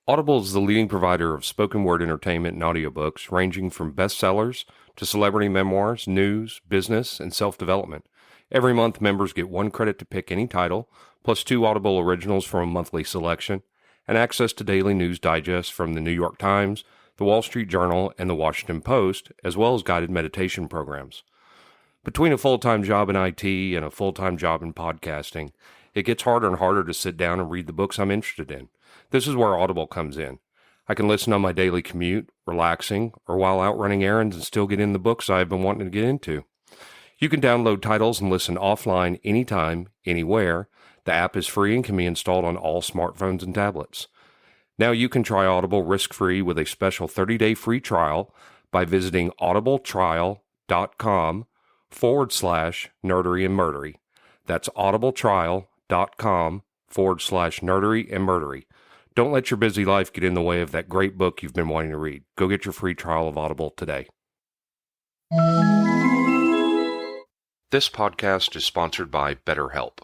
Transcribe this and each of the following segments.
Audible is the leading provider of spoken word entertainment and audiobooks, ranging from bestsellers to celebrity memoirs, news, business, and self-development. Every month, members get 1 credit to pick any title, plus 2 Audible originals from a monthly selection, and access to daily news digests from the New York Times, the Wall Street Journal, and the Washington Post, as well as guided meditation programs. Between a full-time job in IT and a full-time job in podcasting, it gets harder and harder to sit down and read the books I'm interested in. This is where Audible comes in. I can listen on my daily commute, relaxing, or while out running errands and still get in the books I've been wanting to get into. You can download titles and listen offline anytime, anywhere. The app is free and can be installed on all smartphones and tablets. Now you can try Audible risk-free with a special 30-day free trial by visiting audibletrial.com/nerdery and murdery. That's audibletrial.com/nerdery and murdery. Don't let your busy life get in the way of that great book you've been wanting to read. Go get your free trial of Audible today. This podcast is sponsored by BetterHelp.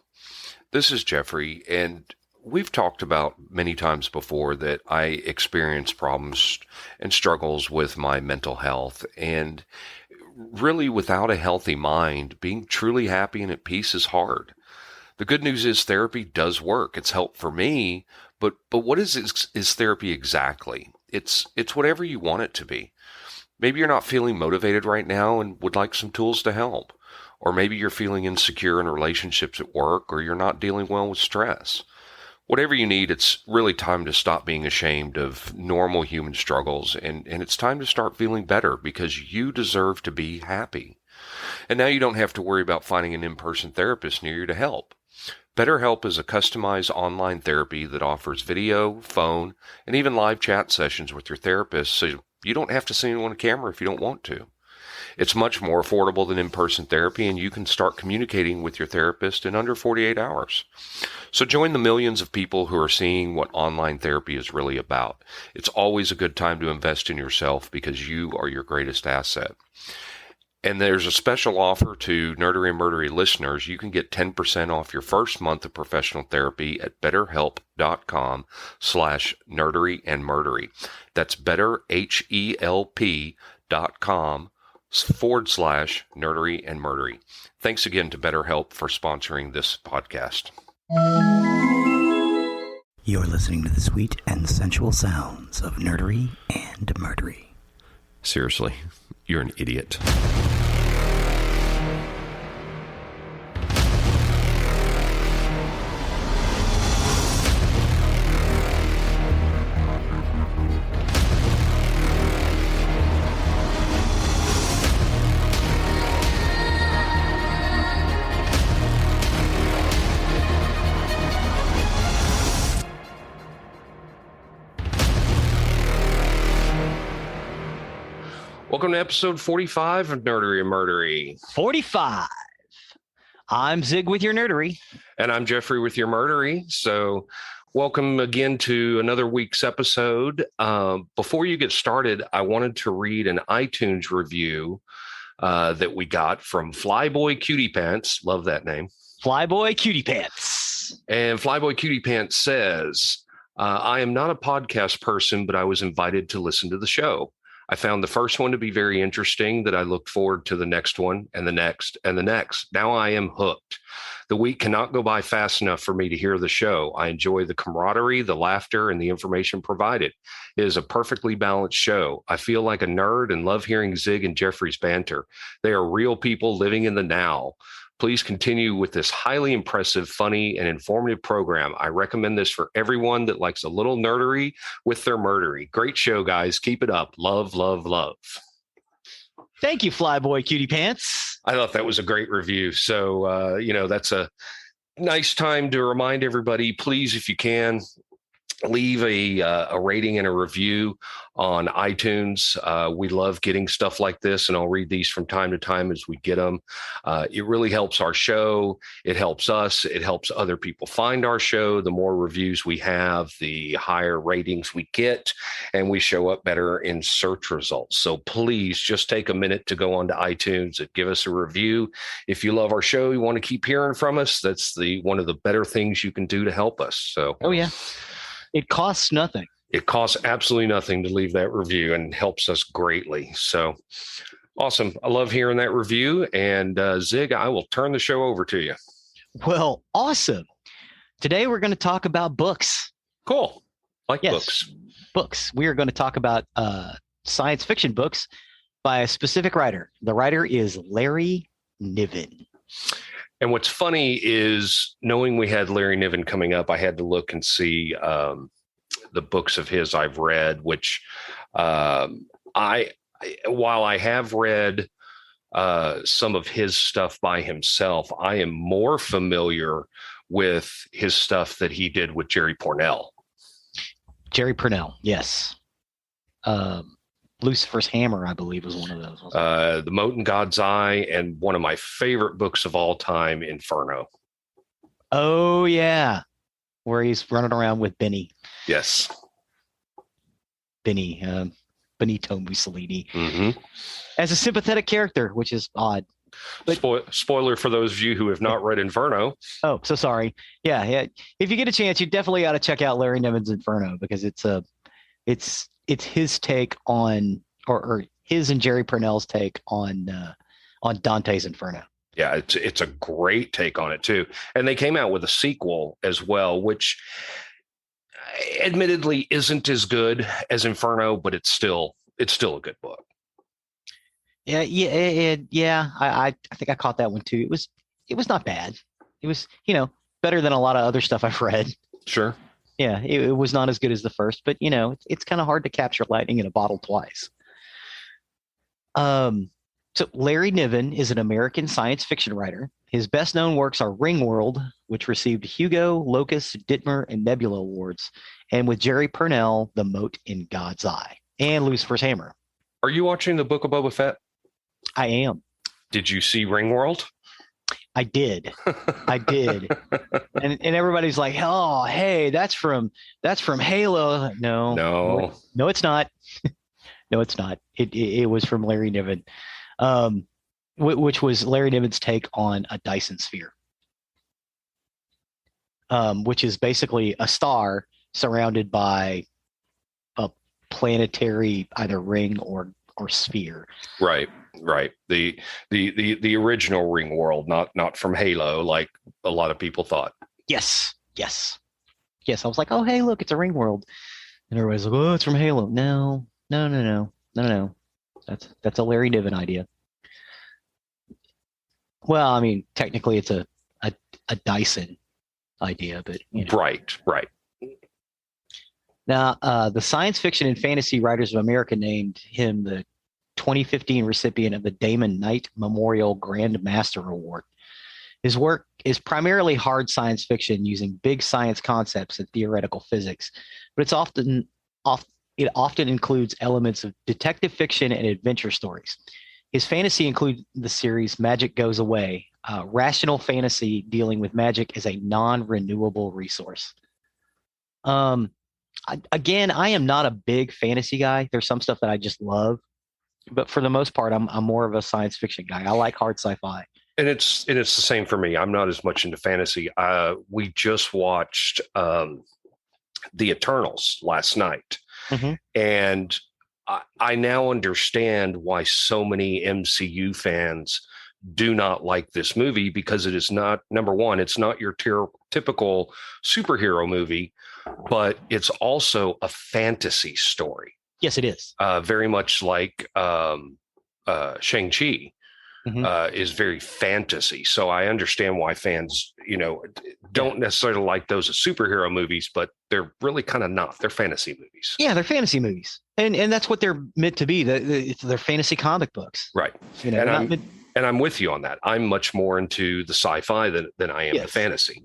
This is Geoffrey, and we've talked about many times before that I experience problems and struggles with my mental health, and really without a healthy mind, being truly happy and at peace is hard. The good news is therapy does work. It's helped for me, but what is therapy exactly? It's whatever you want it to be. Maybe you're not feeling motivated right now and would like some tools to help. Or maybe you're feeling insecure in relationships at work, or you're not dealing well with stress. Whatever you need, it's really time to stop being ashamed of normal human struggles, and it's time to start feeling better because you deserve to be happy. And now you don't have to worry about finding an in-person therapist near you to help. BetterHelp is a customized online therapy that offers video, phone, and even live chat sessions with your therapist, so you don't have to see anyone on camera if you don't want to. It's much more affordable than in-person therapy, and you can start communicating with your therapist in under 48 hours. So join the millions of people who are seeing what online therapy is really about. It's always a good time to invest in yourself because you are your greatest asset. And there's a special offer to Nerdery and Murdery listeners. You can get 10% off your first month of professional therapy at betterhelp.com/nerdery and murdery. That's betterhelp.com/nerdery and murdery. Thanks again to BetterHelp for sponsoring this podcast. You're listening to the sweet and sensual sounds of nerdery and murdery. Seriously, you're an idiot. Welcome to episode 45 of Nerdery and Murdery. 45. I'm Zig with your nerdery. And I'm Geoffrey with your murdery. So welcome again to another week's episode. Before you get started, I wanted to read an iTunes review that we got from Flyboy Cutie Pants. Love that name. Flyboy Cutie Pants. And Flyboy Cutie Pants says, I am not a podcast person, but I was invited to listen to the show. I found the first one to be very interesting, that I looked forward to the next one and the next and the next. Now I am hooked. The week cannot go by fast enough for me to hear the show. I enjoy the camaraderie, the laughter, and the information provided. It is a perfectly balanced show. I feel like a nerd and love hearing Zig and Geoffrey's banter. They are real people living in the now. Please continue with this highly impressive, funny, and informative program. I recommend this for everyone that likes a little nerdery with their murdery. Great show, guys. Keep it up. Love, love, love. Thank you, Flyboy Cutie Pants. I thought that was a great review. So, that's a nice time to remind everybody, please, if you can, leave a rating and a review on iTunes. We love getting stuff like this, and I'll read these from time to time as we get them. It really helps our show. It helps us. It helps other people find our show. The more reviews we have, the higher ratings we get, and we show up better in search results. So please just take a minute to go onto iTunes and give us a review. If you love our show, you want to keep hearing from us, that's one of the better things you can do to help us. So, oh yeah. It costs nothing. It costs absolutely nothing to leave that review and helps us greatly. So awesome. I love hearing that review. And Zig, I will turn the show over to you. Well, awesome. Today we're going to talk about books. Cool. Like Yes, books. Books. We are going to talk about science fiction books by a specific writer. The writer is Larry Niven. And what's funny is knowing we had Larry Niven coming up, I had to look and see the books of his I've read, which while I have read some of his stuff by himself, I am more familiar with his stuff that he did with Jerry Pournelle. Jerry Pournelle, yes. Lucifer's Hammer, I believe, was one of those. The Mote in God's Eye, and one of my favorite books of all time, Inferno. Oh, yeah. Where he's running around with Benny. Yes. Benito Mussolini. Mm-hmm. As a sympathetic character, which is odd. But, spoiler for those of you who have not read Inferno. Oh, so sorry. Yeah. If you get a chance, you definitely ought to check out Larry Niven's Inferno, because it's his take on, or his and Jerry Pournelle's take on Dante's Inferno. Yeah, it's a great take on it too. And they came out with a sequel as well, which admittedly isn't as good as Inferno, but it's still a good book. Yeah. I think I caught that one too. It was not bad. It was, better than a lot of other stuff I've read. Sure. Yeah, it was not as good as the first, but it's kind of hard to capture lightning in a bottle twice. So Larry Niven is an American science fiction writer. His best known works are Ringworld, which received Hugo, Locus, Dittmer, and Nebula awards, and with Jerry Pournelle, The Mote in God's Eye, and Lucifer's Hammer. Are you watching the Book of Boba Fett? I am. Did you see Ringworld? I did. And everybody's like, oh, hey, that's from Halo. No, it's not. No, it's not. It was from Larry Niven, which was Larry Niven's take on a Dyson sphere, which is basically a star surrounded by a planetary either ring or sphere. Right. The original Ringworld, not from Halo, like a lot of people thought. Yes. I was like, oh, hey, look, it's a Ringworld, and everybody's like, oh, it's from Halo. No. That's a Larry Niven idea. Well, I mean, technically, it's a Dyson idea, but Right. Now, the Science Fiction and Fantasy Writers of America named him the 2015 recipient of the Damon Knight Memorial Grand Master Award. His work is primarily hard science fiction using big science concepts and theoretical physics, but it often includes elements of detective fiction and adventure stories. His fantasy includes the series Magic Goes Away, rational fantasy dealing with magic as a non-renewable resource. Again, I am not a big fantasy guy. There's some stuff that I just love, but for the most part, I'm more of a science fiction guy. I like hard sci-fi. And it's the same for me. I'm not as much into fantasy. We just watched The Eternals last night. Mm-hmm. And I now understand why so many MCU fans do not like this movie, because it is not, number one, it's not your typical superhero movie, but it's also a fantasy story. Yes, it is. Very much like Shang-Chi. Mm-hmm. Is very fantasy. So I understand why fans, don't necessarily like those as superhero movies, but they're really kind of not. They're fantasy movies. Yeah, they're fantasy movies. And that's what they're meant to be. They're fantasy comic books. Right. And I'm with you on that. I'm much more into the sci-fi than I am the fantasy.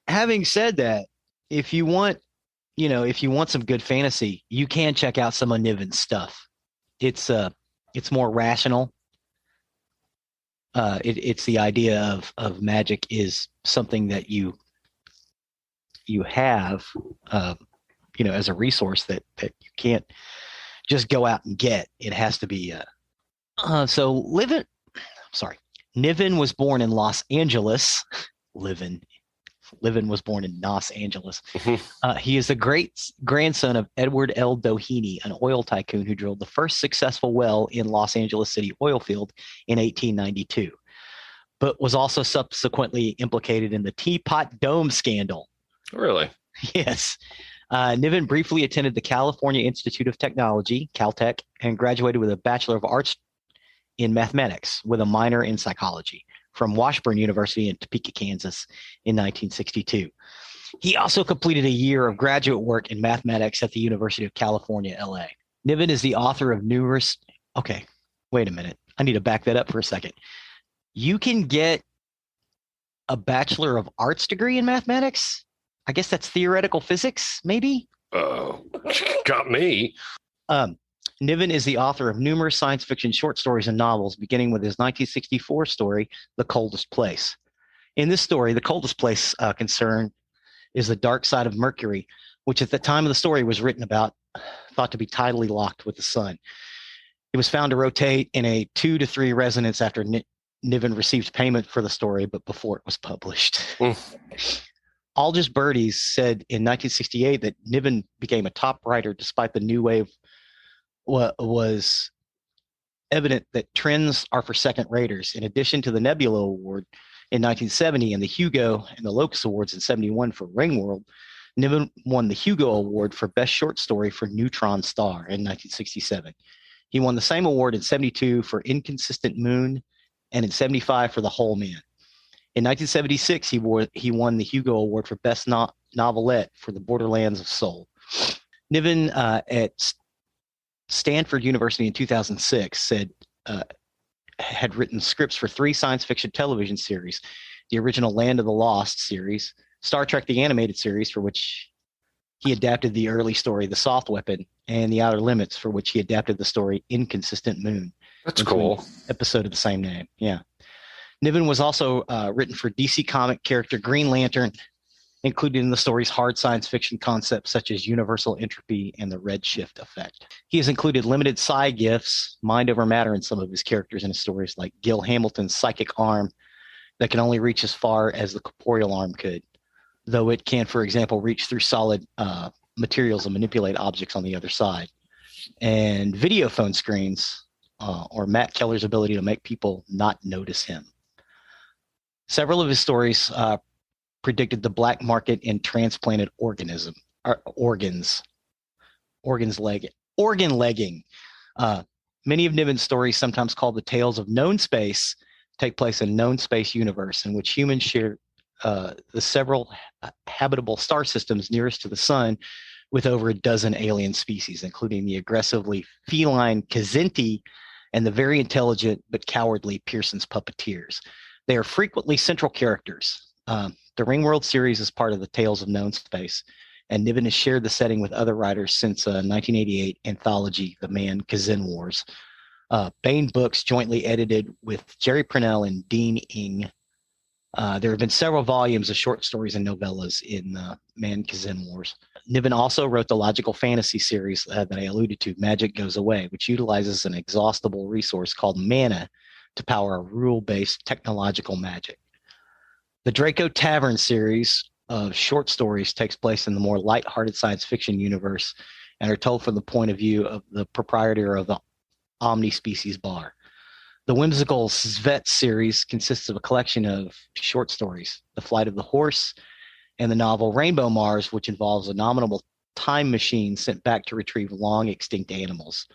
Having said that, if you want some good fantasy, you can check out some of Niven's stuff. It's more rational. It's the idea of magic is something that you have, as a resource that you can't just go out and get. It has to be. Niven was born in Los Angeles. Niven was born in Los Angeles. He is the great grandson of Edward L. Doheny, an oil tycoon who drilled the first successful well in Los Angeles City oil field in 1892, but was also subsequently implicated in the Teapot Dome scandal. Really? Yes. Niven briefly attended the California Institute of Technology, Caltech, and graduated with a Bachelor of Arts in Mathematics with a minor in psychology from Washburn University in Topeka, Kansas in 1962. He also completed a year of graduate work in mathematics at the University of California, LA. Niven is the author of numerous... Okay, wait a minute. I need to back that up for a second. You can get a Bachelor of Arts degree in mathematics? I guess that's theoretical physics, maybe? Got me. Niven is the author of numerous science fiction short stories and novels, beginning with his 1964 story, The Coldest Place. In this story, the coldest place concern is the dark side of Mercury, which at the time of the story was written about, thought to be tidally locked with the sun. It was found to rotate in a 2 to 3 resonance after Niven received payment for the story, but before it was published. Algis Birdies said in 1968 that Niven became a top writer despite the new wave was evident that trends are for second raters. In addition to the Nebula Award in 1970 and the Hugo and the Locus Awards in 71 for Ringworld, Niven won the Hugo Award for Best Short Story for Neutron Star in 1967. He won the same award in 72 for Inconsistent Moon and in 75 for The Whole Man. In 1976, he won the Hugo Award for Best Novelette for The Borderlands of Soul. Niven at Stanford University in 2006 said had written scripts for 3 science fiction television series, the original Land of the Lost series, Star Trek the Animated Series, for which he adapted the early story The Soft Weapon, and The Outer Limits, for which he adapted the story Inconsistent Moon. That's cool. Episode of the same name. Yeah. Niven was also written for DC comic character Green Lantern, included in the story's hard science fiction concepts such as universal entropy and the redshift effect. He has included limited psi gifts, mind over matter, in some of his characters in his stories, like Gil Hamilton's psychic arm that can only reach as far as the corporeal arm could, though it can, for example, reach through solid materials and manipulate objects on the other side. And video phone screens, or Matt Keller's ability to make people not notice him. Several of his stories predicted the black market in transplanted organ legging. Many of Niven's stories, sometimes called the Tales of Known Space, take place in known space universe in which humans share the several habitable star systems nearest to the sun with over a dozen alien species, including the aggressively feline Kzinti and the very intelligent but cowardly Pearson's Puppeteers. They are frequently central characters. The Ringworld series is part of the Tales of Known Space, and Niven has shared the setting with other writers since 1988 anthology, The Man Kazin Wars. Baen Books jointly edited with Jerry Purnell and Dean Ing. There have been several volumes of short stories and novellas in Man Kazin Wars. Niven also wrote the logical fantasy series that I alluded to, Magic Goes Away, which utilizes an exhaustible resource called mana to power a rule-based technological magic. The Draco Tavern series of short stories takes place in the more lighthearted science fiction universe and are told from the point of view of the proprietor of the Omni-Species Bar. The whimsical Svet series consists of a collection of short stories, The Flight of the Horse, and the novel Rainbow Mars, which involves a nominal time machine sent back to retrieve long extinct animals,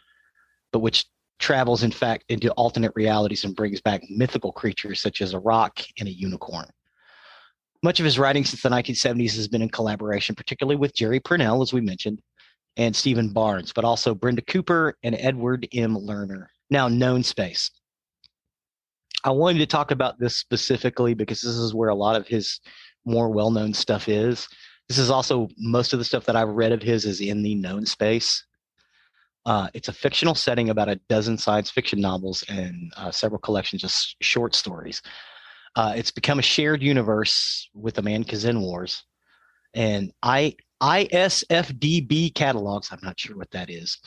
but which travels, in fact, into alternate realities and brings back mythical creatures such as a rock and a unicorn. Much of his writing since the 1970s has been in collaboration, particularly with Jerry Purnell, as we mentioned, and Stephen Barnes, but also Brenda Cooper and Edward M. Lerner. Now, Known Space. I wanted to talk about this specifically because this is where a lot of his more well-known stuff is. This is also, most of the stuff that I've read of his is in the Known Space. It's a fictional setting about a dozen science fiction novels and several collections of short stories. It's become a shared universe with the Man Kazin Wars. And ISFDB catalogs, I'm not sure what that is,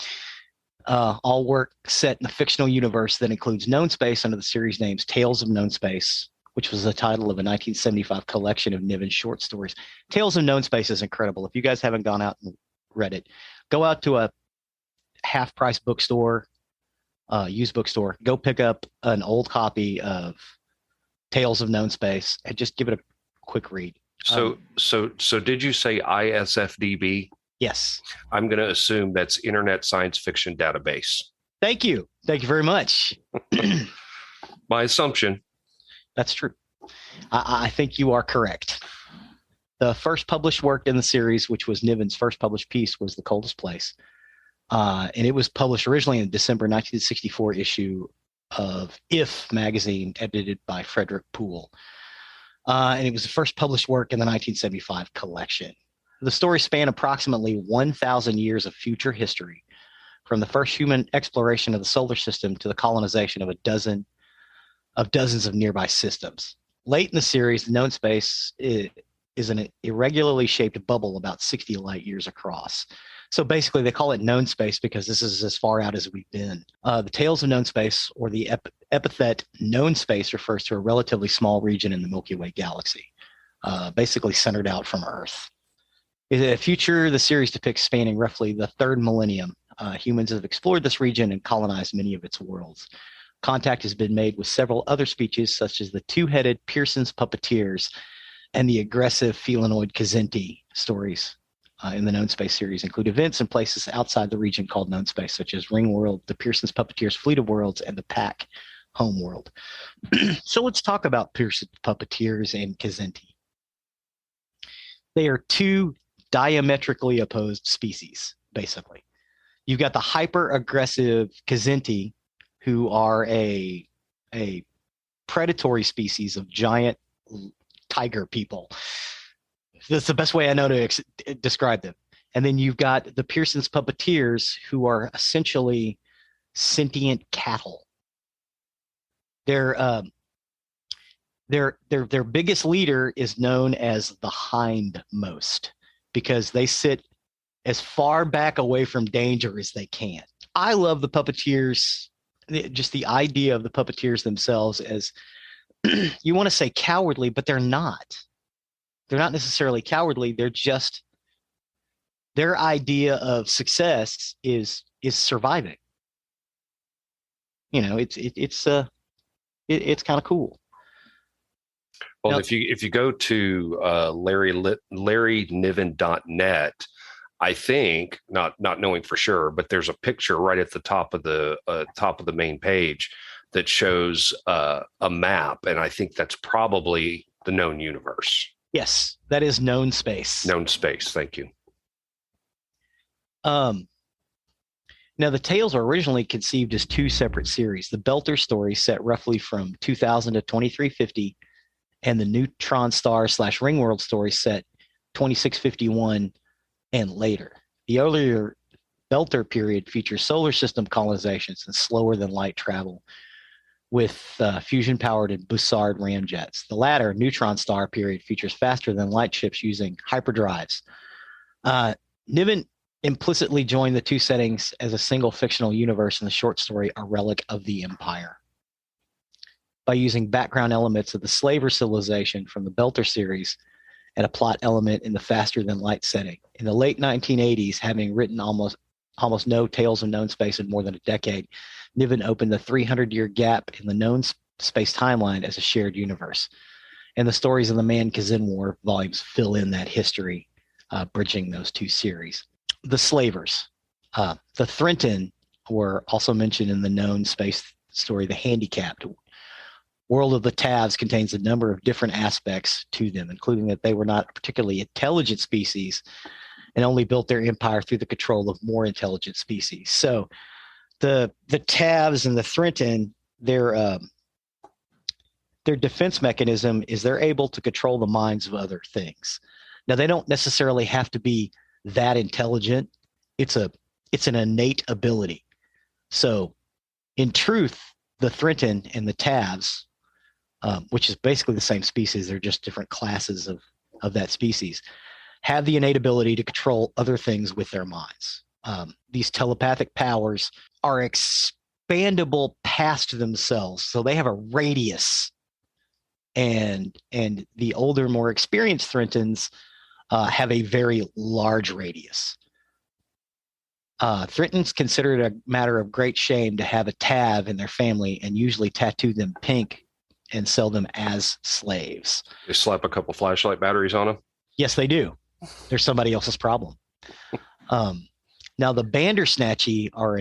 all work set in a fictional universe that includes Known Space under the series names Tales of Known Space, which was the title of a 1975 collection of Niven short stories. Tales of Known Space is incredible. If you guys haven't gone out and read it, go out to a half-price bookstore, used bookstore, go pick up an old copy of Tales of Known Space and just give it a quick read. So did you say ISFDB? Yes. I'm going to assume that's Internet Science Fiction Database. Thank you. Thank you very much. My assumption. That's true. I think you are correct. The first published work in the series, which was Niven's first published piece, was The Coldest Place. And it was published originally in the December 1964 issue of If magazine, edited by Frederick Poole. And it was the first published work in the 1975 collection. The story spanned approximately 1,000 years of future history, from the first human exploration of the solar system to the colonization of dozens of nearby systems. Late in the series, the known space is an irregularly shaped bubble about 60 light years across. So basically, they call it known space because this is as far out as we've been. The Tales of Known Space, or the epithet known space, refers to a relatively small region in the Milky Way galaxy, basically centered out from Earth. In the future, the series depicts spanning roughly the third millennium. Humans have explored this region and colonized many of its worlds. Contact has been made with several other species, such as the two-headed Pearson's puppeteers and the aggressive felinoid Kzinti. Stories in the Known Space series include events and places outside the region called Known Space, such as Ringworld, the Pearson's Puppeteers Fleet of Worlds, and the Pack Homeworld. So let's talk about Pearson's Puppeteers and Kzinti. They are two diametrically opposed species, basically. You've got the hyper-aggressive Kzinti, who are a predatory species of giant tiger people. That's the best way I know to describe them. And then you've got the Pearson's Puppeteers, who are essentially sentient cattle. Their biggest leader is known as the hindmost because they sit as far back away from danger as they can. I love the puppeteers, just the idea of the puppeteers themselves as, you want to say cowardly, but they're not. They're not necessarily cowardly. They're just, their idea of success is surviving. You know, it's kind of cool. Well, Now, if you go to LarryNiven.net, I think, not knowing for sure, but there's a picture right at the top of the main page that shows a map, and I think that's probably the known universe. Yes, that is known space. Known space. Thank you. Now, the tales are originally conceived as two separate series. The Belter story set roughly from 2000 to 2350, and the Neutron Star / Ringworld story set 2651 and later. The earlier Belter period features solar system colonizations and slower than light travel with fusion-powered and Bussard ramjets. The latter, Neutron Star period, features faster than light ships using hyperdrives. Niven implicitly joined the two settings as a single fictional universe in the short story A Relic of the Empire by using background elements of the slaver civilization from the Belter series and a plot element in the faster than light setting. In the late 1980s, having written almost no Tales of Known Space in more than a decade, Niven opened the 300-year gap in the known space timeline as a shared universe. And the stories of the Man-Kazin War volumes fill in that history, bridging those two series. The slavers. The Thrinton were also mentioned in the known space story, The Handicapped. World of the Tavs contains a number of different aspects to them, including that they were not a particularly intelligent species and only built their empire through the control of more intelligent species. So the Tavs and the Thrinton, their defense mechanism is they're able to control the minds of other things. Now, they don't necessarily have to be that intelligent. It's an innate ability. So in truth, the Thrinton and the Tavs, which is basically the same species, they're just different classes of that species, have the innate ability to control other things with their minds. These telepathic powers are expandable past themselves. So they have a radius and the older, more experienced Threntons have a very large radius. Thryntons consider it a matter of great shame to have a Tav in their family and usually tattoo them pink and sell them as slaves. They slap a couple flashlight batteries on them? Yes, they do. They're somebody else's problem. Now, the Bandersnatchy are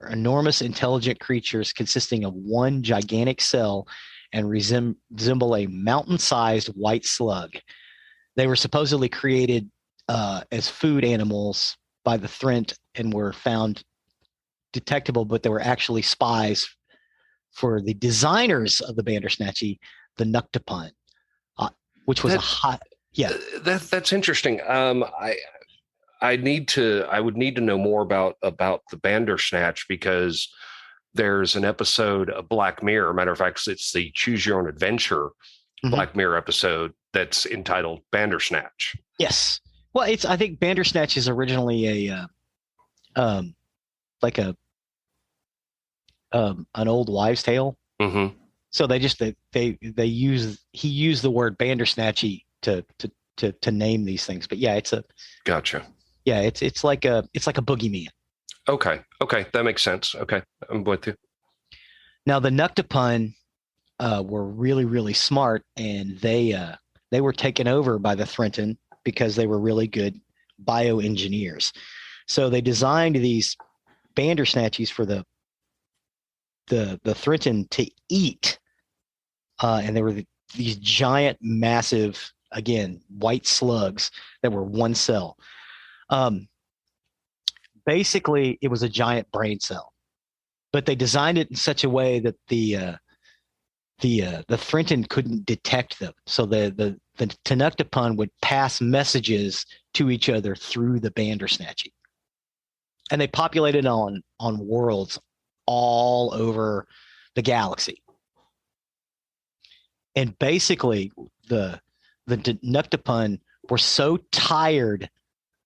enormous intelligent creatures consisting of one gigantic cell and resemble a mountain-sized white slug. They were supposedly created as food animals by the Thrent and were found detectable, but they were actually spies for the designers of the Bandersnatchy, the Nuktapun, which was That's interesting. I would need to know more about the Bandersnatch, because there's an episode of Black Mirror. Matter of fact, it's the Choose Your Own Adventure Black Mirror episode that's entitled Bandersnatch. Yes. Well, I think Bandersnatch is originally an old wives' tale. Mm-hmm. So he used the word Bandersnatchy to name these things. But yeah, Gotcha. Yeah, it's like a boogeyman. Okay, that makes sense. Okay, I'm with you. Now the Nuktapun were really, really smart, and they were taken over by the Threnton because they were really good bioengineers. So they designed these Bandersnatchies for the Threnton to eat, and they were these giant, massive, again, white slugs that were one cell. Basically, it was a giant brain cell, but they designed it in such a way that the Threnton couldn't detect them. So the Nuktapun would pass messages to each other through the Bandersnatchy, and they populated on worlds all over the galaxy. And basically, the Nuktapun were so tired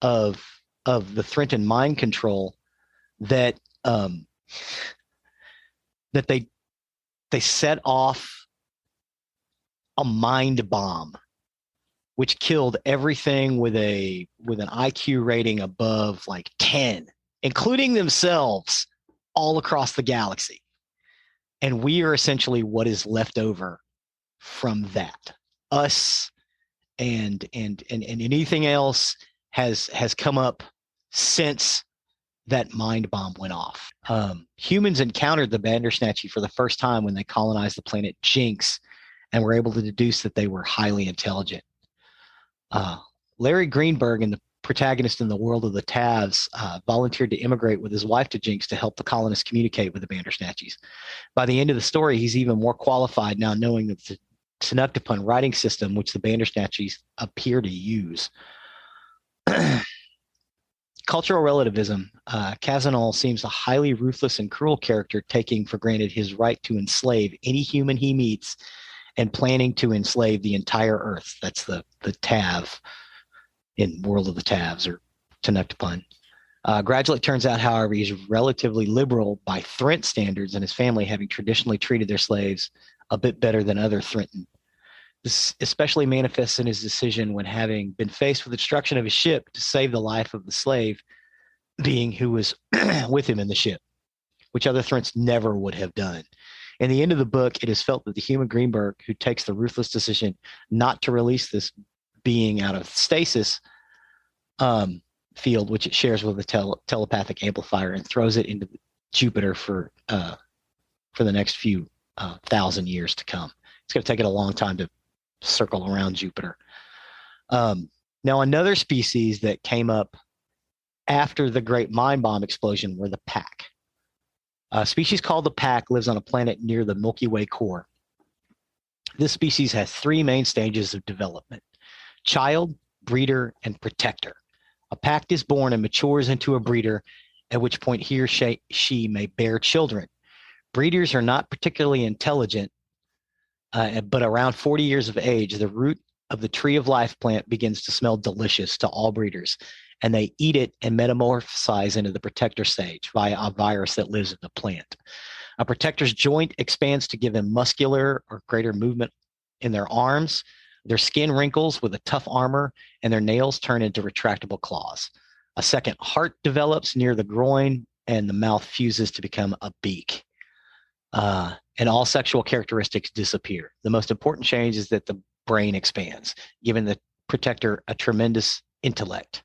of the Threnton mind control that that they set off a mind bomb, which killed everything with an IQ rating above like 10, including themselves, all across the galaxy. And we are essentially what is left over from that. Us and anything else has come up since that mind bomb went off. Humans encountered the Bandersnatchy for the first time when they colonized the planet Jinx and were able to deduce that they were highly intelligent. Larry Greenberg, and the protagonist in The World of the Tavs, volunteered to immigrate with his wife to Jinx to help the colonists communicate with the Bandersnatchies. By the end of the story, he's even more qualified now, knowing that the Nuktapun writing system, which the Bandersnatchies appear to use. Cultural relativism. Kazanol seems a highly ruthless and cruel character, taking for granted his right to enslave any human he meets and planning to enslave the entire Earth. That's the Tav in World of the Tavs, or Nuktapun. Gradually, it turns out, however, he's relatively liberal by Thrent standards, and his family having traditionally treated their slaves a bit better than other Threnton. This especially manifests in his decision when, having been faced with the destruction of his ship, to save the life of the slave being who was with him in the ship, which other Thrents never would have done. In the end of the book, it is felt that the human Greenberg, who takes the ruthless decision not to release this being out of stasis field, which it shares with a telepathic amplifier, and throws it into Jupiter for the next few 1,000 years to come. It's going to take it a long time to circle around Jupiter. Now, another species that came up after the Great Mind Bomb explosion were the Pack. A species called the Pack lives on a planet near the Milky Way core. This species has three main stages of development: child, breeder, and protector. A Pack is born and matures into a breeder, at which point he or she may bear children. Breeders are not particularly intelligent, but around 40 years of age, the root of the tree of life plant begins to smell delicious to all breeders, and they eat it and metamorphosize into the protector stage via a virus that lives in the plant. A protector's joint expands to give him muscular or greater movement in their arms, their skin wrinkles with a tough armor, and their nails turn into retractable claws. A second heart develops near the groin, and the mouth fuses to become a beak. And all sexual characteristics disappear. The most important change is that the brain expands, giving the protector a tremendous intellect.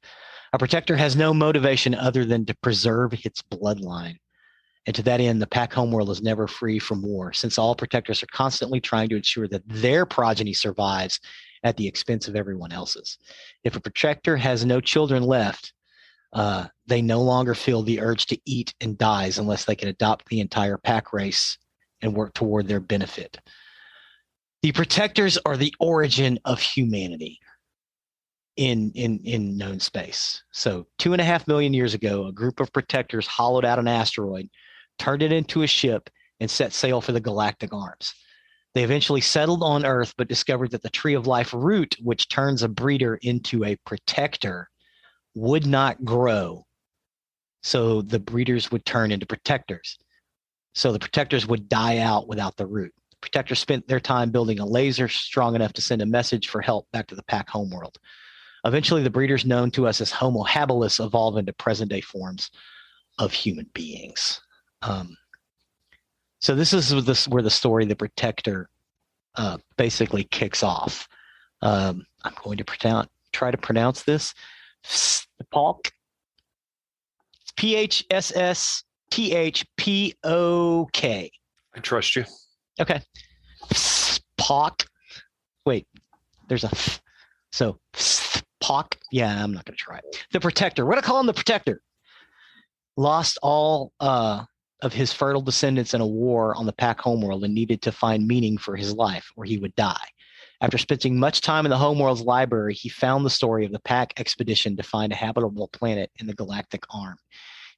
A protector has no motivation other than to preserve its bloodline. And to that end, the pack homeworld is never free from war, since all protectors are constantly trying to ensure that their progeny survives at the expense of everyone else's. If a protector has no children left, they no longer feel the urge to eat and dies unless they can adopt the entire pack race and work toward their benefit. The protectors are the origin of humanity in known space. So 2.5 million years ago, a group of protectors hollowed out an asteroid, turned it into a ship, and set sail for the galactic arms. They eventually settled on Earth, but discovered that the tree of life root, which turns a breeder into a protector, would not grow. So the breeders would turn into protectors. So the protectors would die out without the root. The protectors spent their time building a laser strong enough to send a message for help back to the pack homeworld. Eventually, the breeders known to us as Homo habilis evolve into present-day forms of human beings. So this is where the story, the protector, basically kicks off. I'm going to try to pronounce this. Phsphok. Phsshphpok. I trust you. Okay. Phsphok. Wait, there's a so Phsphok. Yeah, I'm not going to try it. The protector. We're going to call him the protector. Lost all of his fertile descendants in a war on the pack homeworld and needed to find meaning for his life, or he would die. After spending much time in the homeworld's library, he found the story of the pack expedition to find a habitable planet in the galactic arm.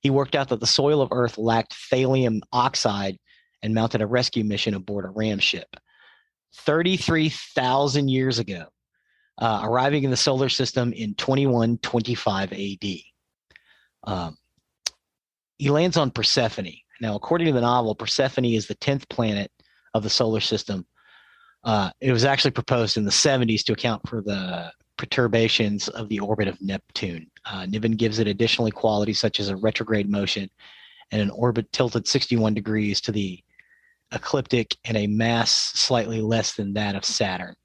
He worked out that the soil of Earth lacked thallium oxide and mounted a rescue mission aboard a ram ship. 33,000 years ago, arriving in the solar system in 2125 AD. He lands on Persephone. Now, according to the novel, Persephone is the 10th planet of the solar system. It was actually proposed in the 70s to account for the perturbations of the orbit of Neptune. Niven gives it additional qualities such as a retrograde motion and an orbit tilted 61 degrees to the ecliptic and a mass slightly less than that of Saturn.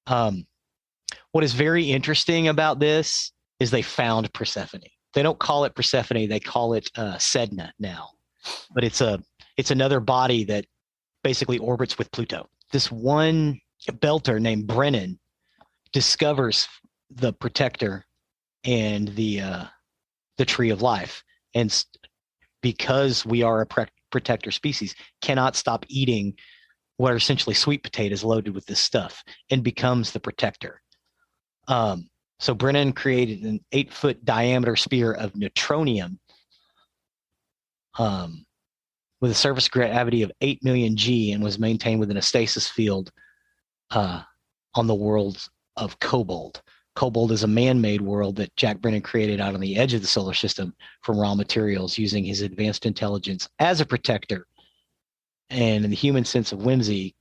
What is very interesting about this is they found Persephone. They don't call it Persephone, they call it Sedna now. But it's another body that basically orbits with Pluto. This one belter named Brennan discovers the protector and the tree of life, and because we are a protector species, cannot stop eating what are essentially sweet potatoes loaded with this stuff, and becomes the protector. So Brennan created an 8-foot diameter spear of neutronium with a surface gravity of 8 million G and was maintained within a stasis field on the world of Kobold. Kobold is a man-made world that Jack Brennan created out on the edge of the solar system from raw materials using his advanced intelligence as a protector and, in the human sense of whimsy,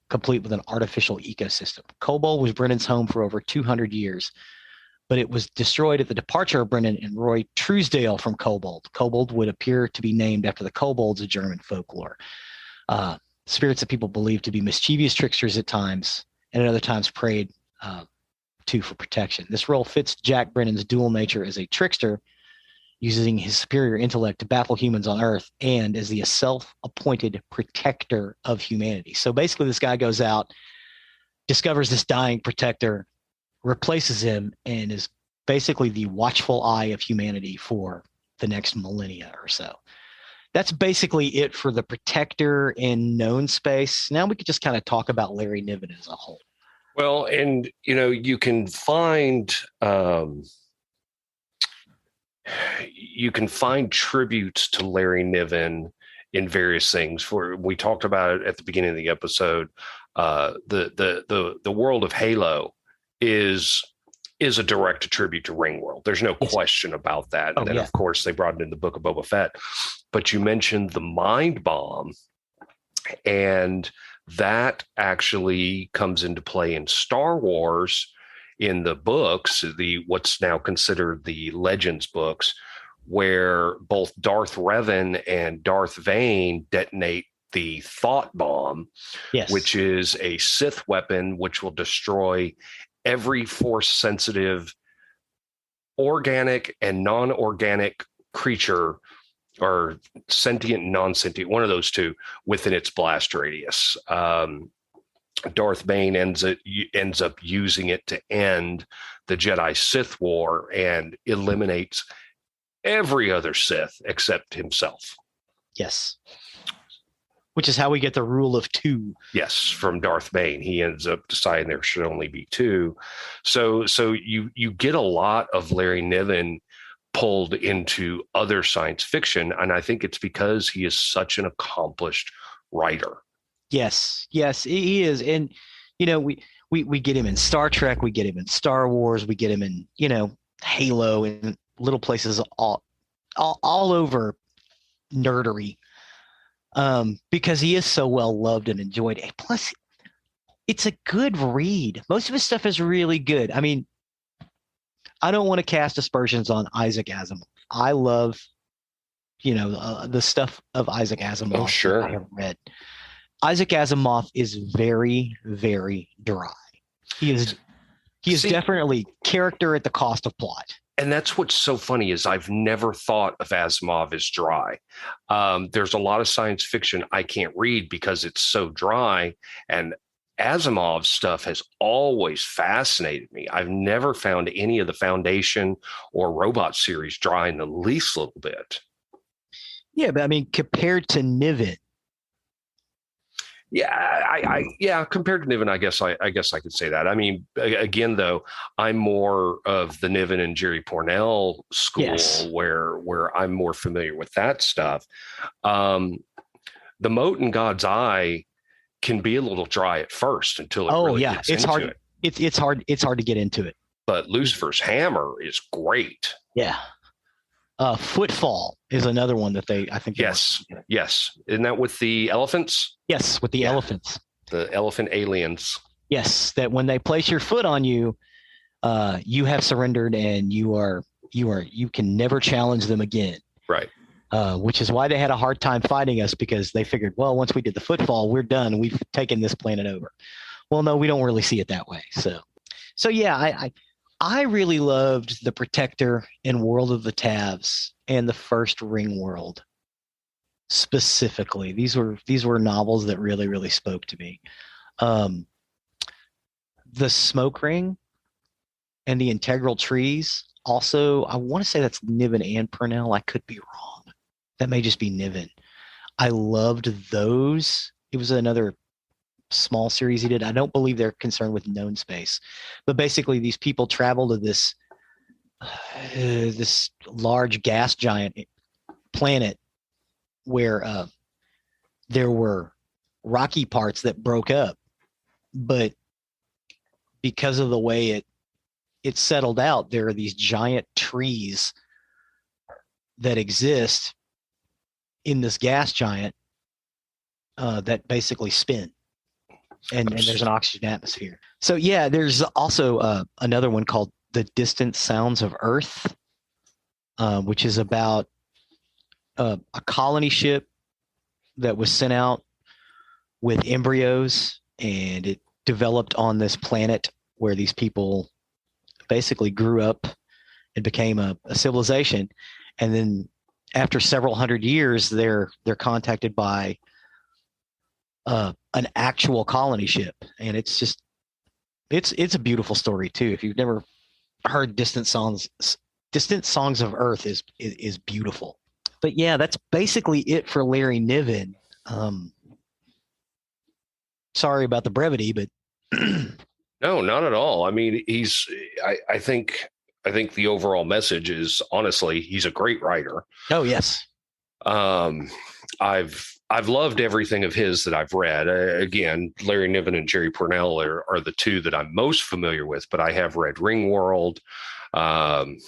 complete with an artificial ecosystem. Kobold was Brennan's home for over 200 years, but it was destroyed at the departure of Brennan and Roy Truesdale from Kobold. Kobold would appear to be named after the kobolds of German folklore, spirits that people believe to be mischievous tricksters at times, and at other times prayed to for protection. This role fits Jack Brennan's dual nature as a trickster, using his superior intellect to baffle humans on Earth, and as the self-appointed protector of humanity. So basically, this guy goes out, discovers this dying protector, replaces him, and is basically the watchful eye of humanity for the next millennia or so. That's basically it for the protector in known space. Now we could just kind of talk about Larry Niven as a whole. Well, and you can find tributes to Larry Niven in various things. We talked about it at the beginning of the episode. The world of Halo is a direct tribute to Ringworld. There's no question about that. And then, of course, they brought it in the Book of Boba Fett. But you mentioned the Mind Bomb, and that actually comes into play in Star Wars in the books, the what's now considered the Legends books, where both Darth Revan and Darth Vane detonate the thought bomb, Yes. which is a Sith weapon which will destroy every force sensitive organic and non-organic creature, or sentient, non-sentient, one of those two, within its blast radius. Darth Bane ends up using it to end the Jedi Sith War and eliminates every other Sith except himself. Yes. Which is how we get the rule of two. Yes, from Darth Bane. He ends up deciding there should only be two. So you get a lot of Larry Niven pulled into other science fiction, and I think it's because he is such an accomplished writer. Yes, he is. And we get him in Star Trek, we get him in Star Wars, we get him in Halo, and little places all over nerdery, because he is so well loved and enjoyed. And plus, it's a good read. Most of his stuff is really good. I mean, I don't want to cast aspersions on Isaac Asimov. I love, the stuff of Isaac Asimov. Oh, sure. I have read. Isaac Asimov is very, very dry. He is definitely character at the cost of plot. And that's what's so funny is I've never thought of Asimov as dry. There's a lot of science fiction I can't read because it's so dry, and Asimov's stuff has always fascinated me. I've never found any of the Foundation or Robot series dry in the least little bit. Yeah, but I mean, compared to Niven. Yeah, compared to Niven, I guess I could say that. I mean, again, though, I'm more of the Niven and Jerry Pournelle school, yes, where I'm more familiar with that stuff. The Mote in God's Eye can be a little dry at first until it really gets it's into hard. it. It's hard to get into it. But Lucifer's Hammer is great. Yeah. Footfall is another one that I think. Yes. Isn't that with the elephants? Yes, with the elephants. The elephant aliens. Yes, that when they place your foot on you, you have surrendered, and you can never challenge them again. Right. Which is why they had a hard time fighting us, because they figured, well, once we did the footfall, we're done. We've taken this planet over. Well, no, we don't really see it that way. So yeah, I really loved The Protector and World of the Tavs and the first Ring World specifically. These were novels that really, really spoke to me. The Smoke Ring and the Integral Trees. Also, I want to say that's Niven and Purnell. I could be wrong. That may just be Niven. I loved those. It was another small series he did. I don't believe they're concerned with known space, but basically these people travel to this large gas giant planet where there were rocky parts that broke up, but because of the way it settled out, there are these giant trees that exist in this gas giant that basically spin. And there's an oxygen atmosphere. So yeah, there's also another one called The Distant Sounds of Earth, which is about a colony ship that was sent out with embryos, and it developed on this planet where these people basically grew up and became a civilization. And then after several hundred years, they're contacted by an actual colony ship, and it's a beautiful story too. If you've never heard Distant Songs of Earth is beautiful. But yeah, that's basically it for Larry Niven. Sorry about the brevity, but no, not at all. I mean, I think the overall message is, honestly, he's a great writer. Oh yes. I've loved everything of his that I've read. Again, Larry Niven and Jerry Pournelle are the two that I'm most familiar with, but I have read Ringworld, and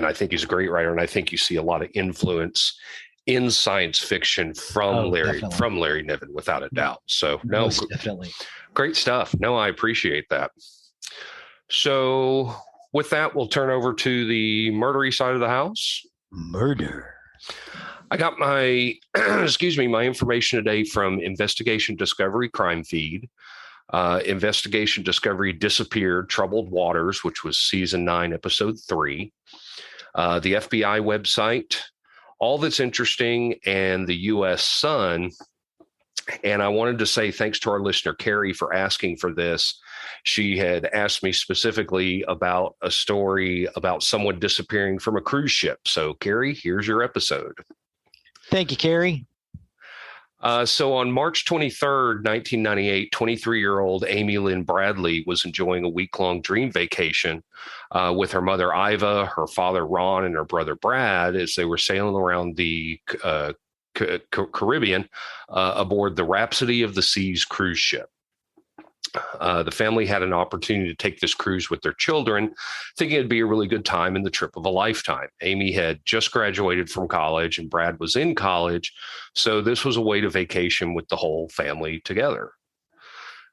I think he's a great writer, and I think you see a lot of influence in science fiction from Definitely. Larry Niven, without a doubt. So no, Most definitely. great stuff. No, I appreciate that. So with that, we'll turn over to the murdery side of the house. Murder. I got my, excuse me, my information today from Investigation Discovery Crime Feed. Investigation Discovery Disappeared, Troubled Waters, which was season 9, episode 3. The FBI website, All That's Interesting, and the U.S. Sun. And I wanted to say thanks to our listener, Carrie, for asking for this. She had asked me specifically about a story about someone disappearing from a cruise ship. So, Carrie, here's your episode. Thank you, Carrie. So on March 23rd, 1998, 23-year-old Amy Lynn Bradley was enjoying a week-long dream vacation with her mother, Iva, her father, Ron, and her brother, Brad, as they were sailing around the Caribbean aboard the Rhapsody of the Seas cruise ship. The family had an opportunity to take this cruise with their children, thinking it'd be a really good time and the trip of a lifetime. Amy had just graduated from college and Brad was in college, so this was a way to vacation with the whole family together.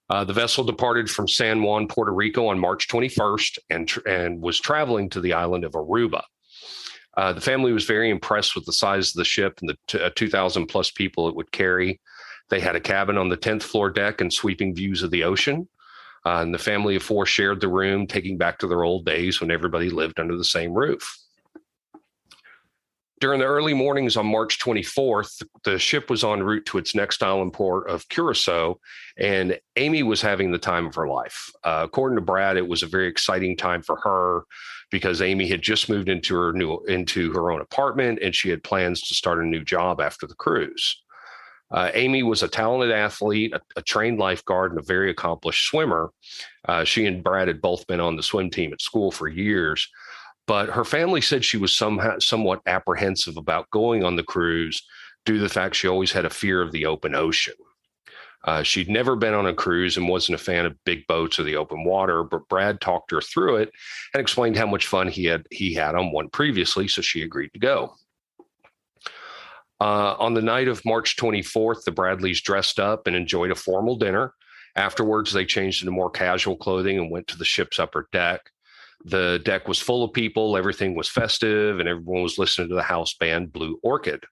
The vessel departed from San Juan, Puerto Rico on March 21st and was traveling to the island of Aruba. The family was very impressed with the size of the ship and the 2,000 plus people it would carry. They had a cabin on the 10th floor deck and sweeping views of the ocean. And the family of 4 shared the room, taking back to their old days when everybody lived under the same roof. During the early mornings on March 24th, the ship was en route to its next island port of Curacao, and Amy was having the time of her life. According to Brad, it was a very exciting time for her because Amy had just moved into her own apartment, and she had plans to start a new job after the cruise. Amy was a talented athlete, a trained lifeguard, and a very accomplished swimmer. She and Brad had both been on the swim team at school for years, but her family said she was somewhat apprehensive about going on the cruise due to the fact she always had a fear of the open ocean. She'd never been on a cruise and wasn't a fan of big boats or the open water, but Brad talked her through it and explained how much fun he had on one previously, so she agreed to go. On the night of March 24th, the Bradleys dressed up and enjoyed a formal dinner. Afterwards, they changed into more casual clothing and went to the ship's upper deck. The deck was full of people, everything was festive, and everyone was listening to the house band Blue Orchid.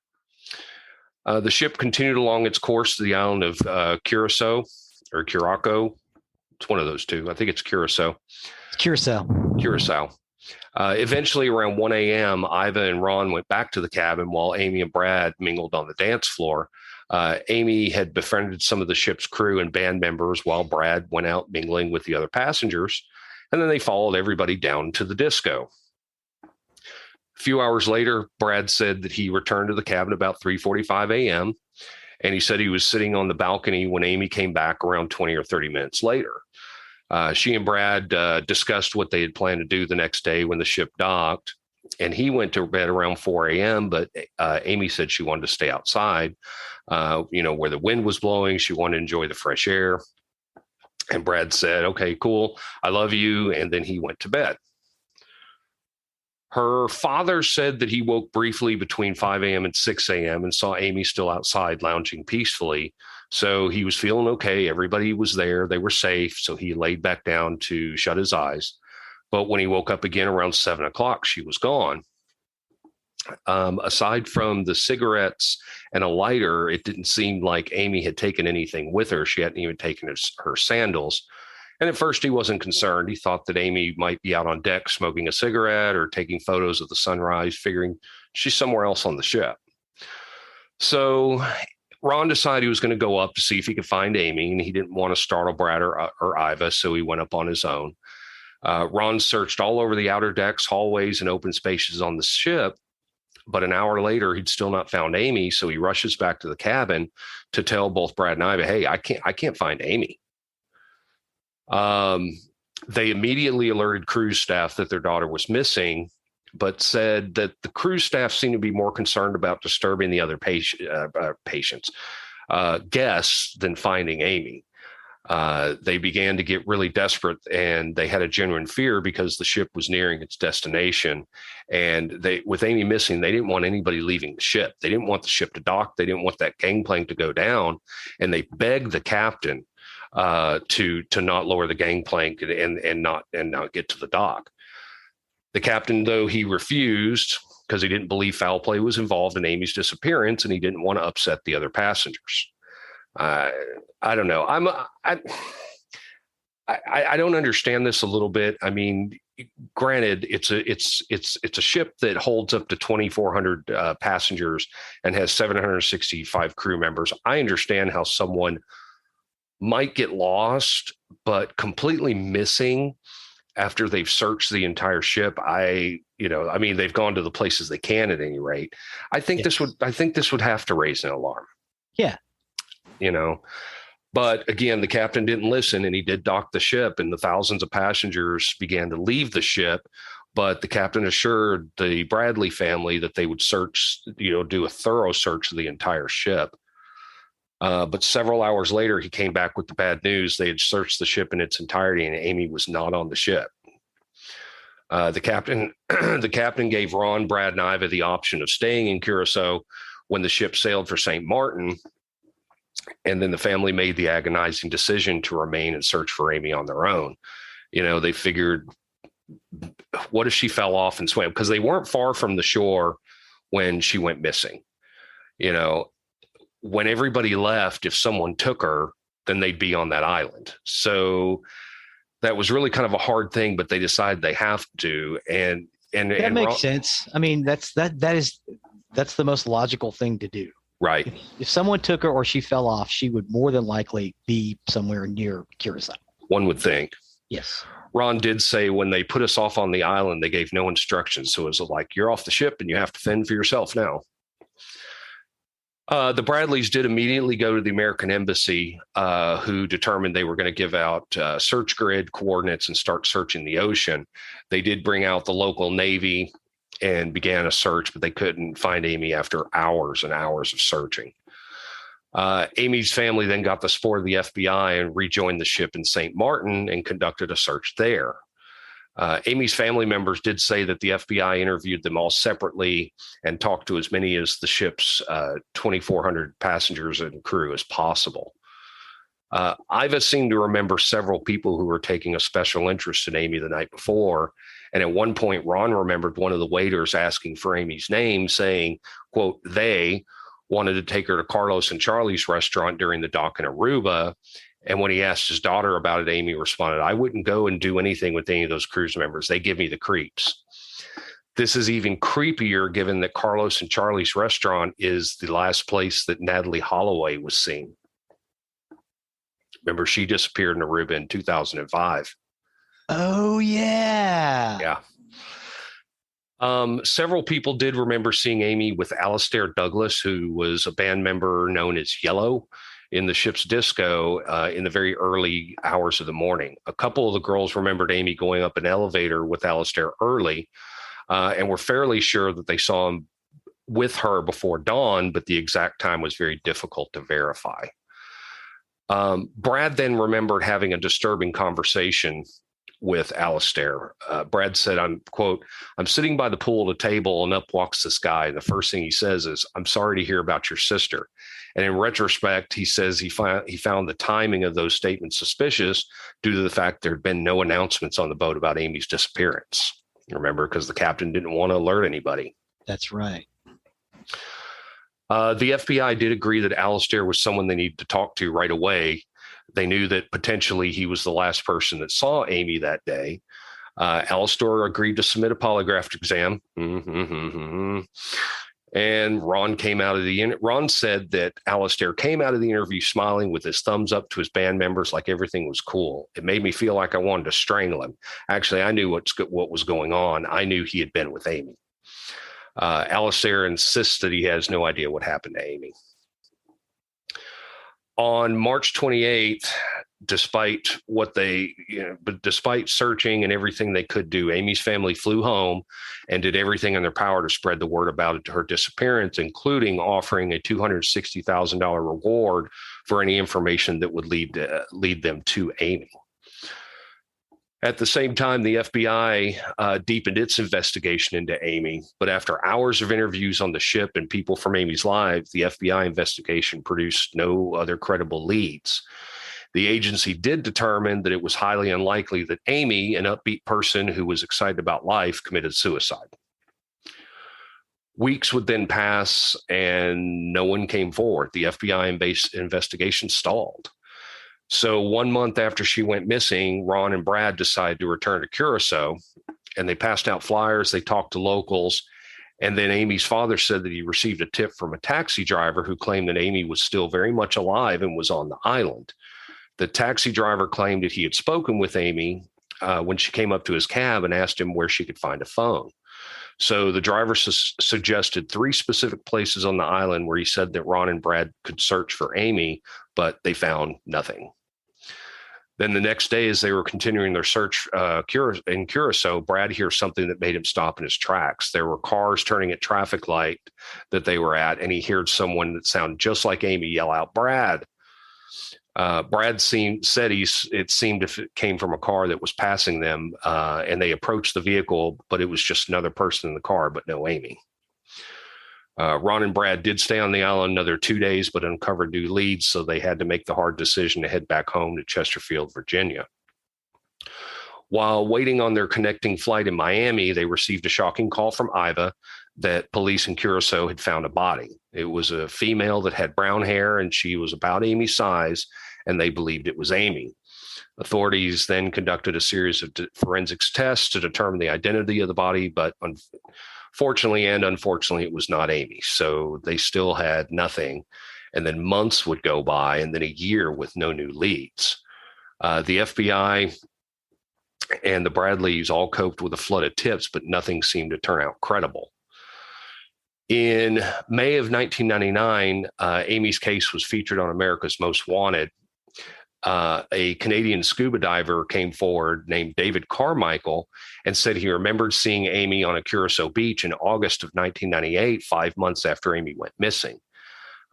The ship continued along its course to the island of Curacao, or Curaçao. It's one of those two. I think it's Curacao. Curacao. Eventually, around 1 a.m., Iva and Ron went back to the cabin while Amy and Brad mingled on the dance floor. Amy had befriended some of the ship's crew and band members while Brad went out mingling with the other passengers, and then they followed everybody down to the disco. A few hours later, Brad said that he returned to the cabin about 3:45 a.m., and he said he was sitting on the balcony when Amy came back around 20 or 30 minutes later. She and Brad discussed what they had planned to do the next day when the ship docked, and he went to bed around 4 a.m., but Amy said she wanted to stay outside, where the wind was blowing. She wanted to enjoy the fresh air. And Brad said, okay, cool. I love you. And then he went to bed. Her father said that he woke briefly between 5 a.m. and 6 a.m. and saw Amy still outside lounging peacefully. So he was feeling okay. Everybody was there. They were safe. So he laid back down to shut his eyes. But when he woke up again around 7 o'clock, she was gone. Aside from the cigarettes and a lighter, it didn't seem like Amy had taken anything with her. She hadn't even taken her sandals. And at first he wasn't concerned. He thought that Amy might be out on deck smoking a cigarette or taking photos of the sunrise, figuring she's somewhere else on the ship. So Ron decided he was going to go up to see if he could find Amy, and he didn't want to startle Brad or Iva, so he went up on his own. Ron searched all over the outer decks, hallways, and open spaces on the ship, but an hour later, he'd still not found Amy, so he rushes back to the cabin to tell both Brad and Iva, hey, I can't find Amy. They immediately alerted cruise staff that their daughter was missing, but said that the cruise staff seemed to be more concerned about disturbing the other guests than finding Amy. They began to get really desperate, and they had a genuine fear because the ship was nearing its destination. And with Amy missing, they didn't want anybody leaving the ship. They didn't want the ship to dock. They didn't want that gangplank to go down. And they begged the captain to not lower the gangplank and not get to the dock. The captain, though, he refused because he didn't believe foul play was involved in Amy's disappearance, and he didn't want to upset the other passengers. I don't know. I don't understand this a little bit. I mean, granted, it's a ship that holds up to 2,400 passengers and has 765 crew members. I understand how someone might get lost, but completely missing after they've searched the entire ship. They've gone to the places they can at any rate. I think this would have to raise an alarm. Yeah. But again, the captain didn't listen, and he did dock the ship, and the thousands of passengers began to leave the ship. But the captain assured the Bradley family that they would do a thorough search of the entire ship. But several hours later, he came back with the bad news. They had searched the ship in its entirety, and Amy was not on the ship. The captain gave Ron, Brad, and Iva the option of staying in Curacao when the ship sailed for St. Martin. And then the family made the agonizing decision to remain and search for Amy on their own. They figured, what if she fell off and swam? Because they weren't far from the shore when she went missing. When everybody left, if someone took her, then they'd be on that island. So that was really kind of a hard thing, but they decided they have to. And that makes sense. I mean, that's the most logical thing to do. Right. If someone took her or she fell off, she would more than likely be somewhere near Curacao. One would think. Yes. Ron did say when they put us off on the island, they gave no instructions. So it was like, you're off the ship and you have to fend for yourself now. The Bradleys did immediately go to the American Embassy, who determined they were going to give out search grid coordinates and start searching the ocean. They did bring out the local Navy and began a search, but they couldn't find Amy after hours and hours of searching. Amy's family then got the support of the FBI and rejoined the ship in St. Martin and conducted a search there. Amy's family members did say that the FBI interviewed them all separately and talked to as many as the ship's 2,400 passengers and crew as possible. Iva seemed to remember several people who were taking a special interest in Amy the night before. And at one point, Ron remembered one of the waiters asking for Amy's name, saying, quote, they wanted to take her to Carlos and Charlie's restaurant during the dock in Aruba. And when he asked his daughter about it, Amy responded, I wouldn't go and do anything with any of those cruise members. They give me the creeps. This is even creepier given that Carlos and Charlie's restaurant is the last place that Natalie Holloway was seen. Remember, she disappeared in Aruba in 2005. Oh, yeah. Yeah. Several people did remember seeing Amy with Alastair Douglas, who was a band member known as Yellow in the ship's disco in the very early hours of the morning. A couple of the girls remembered Amy going up an elevator with Alastair early and were fairly sure that they saw him with her before dawn, but the exact time was very difficult to verify. Brad then remembered having a disturbing conversation with Alastair. Brad said, I'm sitting by the pool at a table and up walks this guy. And the first thing he says is, I'm sorry to hear about your sister. And in retrospect, he says he found the timing of those statements suspicious due to the fact there had been no announcements on the boat about Amy's disappearance. Remember, because the captain didn't want to alert anybody. That's right. The FBI did agree that Alastair was someone they needed to talk to right away. They knew that potentially he was the last person that saw Amy that day. Alastair agreed to submit a polygraph exam. And Ron said that Alastair came out of the interview smiling with his thumbs up to his band members like everything was cool. It made me feel like I wanted to strangle him. Actually, I knew what was going on. I knew he had been with Amy. Alastair insists that he has no idea what happened to Amy. On March 28th, despite searching and everything they could do, Amy's family flew home and did everything in their power to spread the word about her disappearance, including offering a $260,000 reward for any information that would lead them to Amy. At the same time, the FBI deepened its investigation into Amy, but after hours of interviews on the ship and people from Amy's lives, the FBI investigation produced no other credible leads. The agency did determine that it was highly unlikely that Amy, an upbeat person who was excited about life, committed suicide. Weeks would then pass and no one came forward. The FBI investigation stalled. So 1 month after she went missing, Ron and Brad decided to return to Curacao, and they passed out flyers. They talked to locals. And then Amy's father said that he received a tip from a taxi driver who claimed that Amy was still very much alive and was on the island. The taxi driver claimed that he had spoken with Amy when she came up to his cab and asked him where she could find a phone. So the driver suggested 3 specific places on the island where he said that Ron and Brad could search for Amy, but they found nothing. Then the next day, as they were continuing their search in Curacao, Brad hears something that made him stop in his tracks. There were cars turning at traffic light that they were at, and he heard someone that sounded just like Amy yell out, "Brad." Brad said it seemed if it came from a car that was passing them, and they approached the vehicle, but it was just another person in the car, but no Amy. Ron and Brad did stay on the island another 2 days, but uncovered new leads, so they had to make the hard decision to head back home to Chesterfield, Virginia. While waiting on their connecting flight in Miami, they received a shocking call from Iva that police in Curacao had found a body. It was a female that had brown hair, and she was about Amy's size, and they believed it was Amy. Authorities then conducted a series of forensics tests to determine the identity of the body, but fortunately and unfortunately, it was not Amy. So they still had nothing. And then months would go by, and then a year with no new leads. The FBI and the Bradleys all coped with a flood of tips, but nothing seemed to turn out credible. In May of 1999, Amy's case was featured on America's Most Wanted. A Canadian scuba diver came forward named David Carmichael and said he remembered seeing Amy on a Curacao beach in August of 1998, 5 months after Amy went missing.